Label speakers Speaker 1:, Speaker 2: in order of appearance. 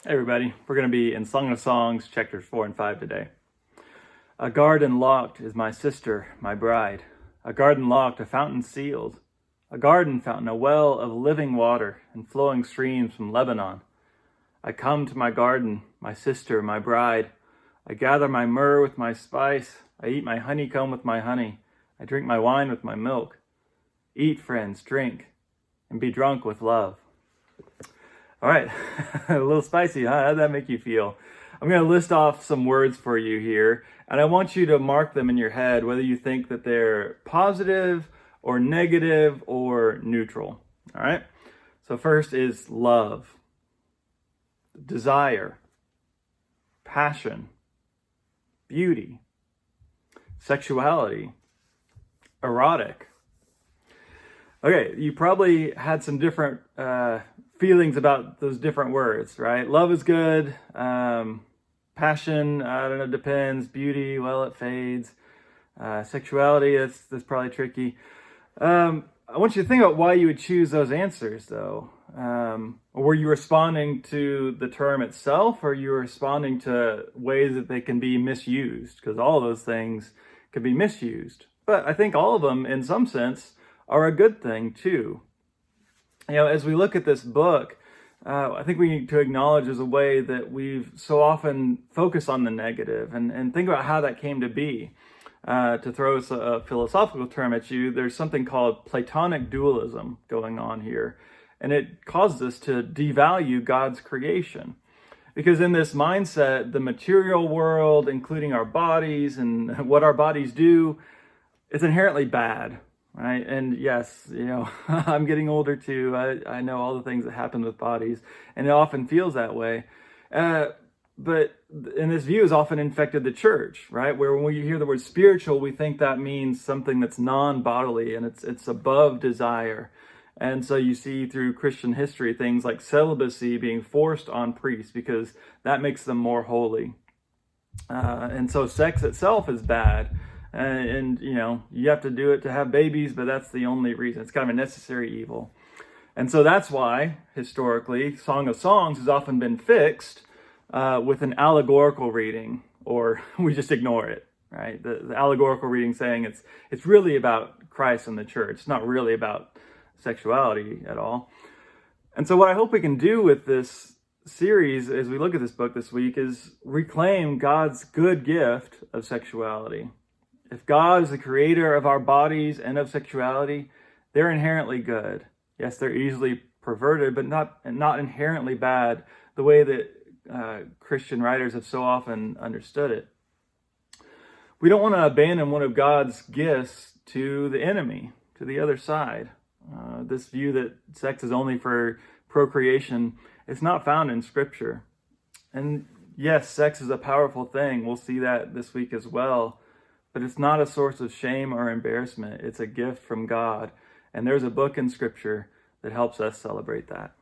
Speaker 1: Hey everybody, we're going to be in Song of Songs, chapters 4 and 5 today. A garden locked is my sister, my bride. A garden locked, a fountain sealed. A garden fountain, a well of living water and flowing streams from Lebanon. I come to my garden, my sister, my bride. I gather my myrrh with my spice. I eat my honeycomb with my honey. I drink my wine with my milk. Eat, friends, drink, and be drunk with love. All right, a little spicy, huh? How did that make you feel? I'm going to list off some words for you here, and I want you to mark them in your head, whether you think that they're positive or negative or neutral. All right, so first is love, desire, passion, beauty, sexuality, erotic. Okay, you probably had some different feelings about those different words, right? Love is good. Passion, I don't know, depends. Beauty, well, it fades. Sexuality, that's probably tricky. I want you to think about why you would choose those answers, though. Or were you responding to the term itself, or are you responding to ways that they can be misused? Because all of those things can be misused. But I think all of them, in some sense, are a good thing, too. You know, as we look at this book, I think we need to acknowledge there's a way that we've so often focused on the negative and think about how that came to be. To throw a philosophical term at you, there's something called Platonic dualism going on here. And it causes us to devalue God's creation. Because in this mindset, the material world, including our bodies and what our bodies do, is inherently bad. Right. And yes, you know, I'm getting older too. I know all the things that happen with bodies, and it often feels that way. But and this view has often infected the church, right? Where when we hear the word spiritual, we think that means something that's non-bodily and it's above desire. And so you see through Christian history things like celibacy being forced on priests because that makes them more holy. And so sex itself is bad. And, you know, you have to do it to have babies, but that's the only reason. It's kind of a necessary evil. And so that's why, historically, Song of Songs has often been fixed with an allegorical reading, or we just ignore it, right? The allegorical reading saying it's really about Christ and the church. It's not really about sexuality at all. And so what I hope we can do with this series as we look at this book this week is reclaim God's good gift of sexuality. If God is the creator of our bodies and of sexuality, they're inherently good. Yes, they're easily perverted, but not inherently bad the way that Christian writers have so often understood it. We don't want to abandon one of God's gifts to the enemy, to the other side. This view that sex is only for procreation is not found in Scripture. And yes, sex is a powerful thing. We'll see that this week as well. But it's not a source of shame or embarrassment. It's a gift from God. And there's a book in Scripture that helps us celebrate that.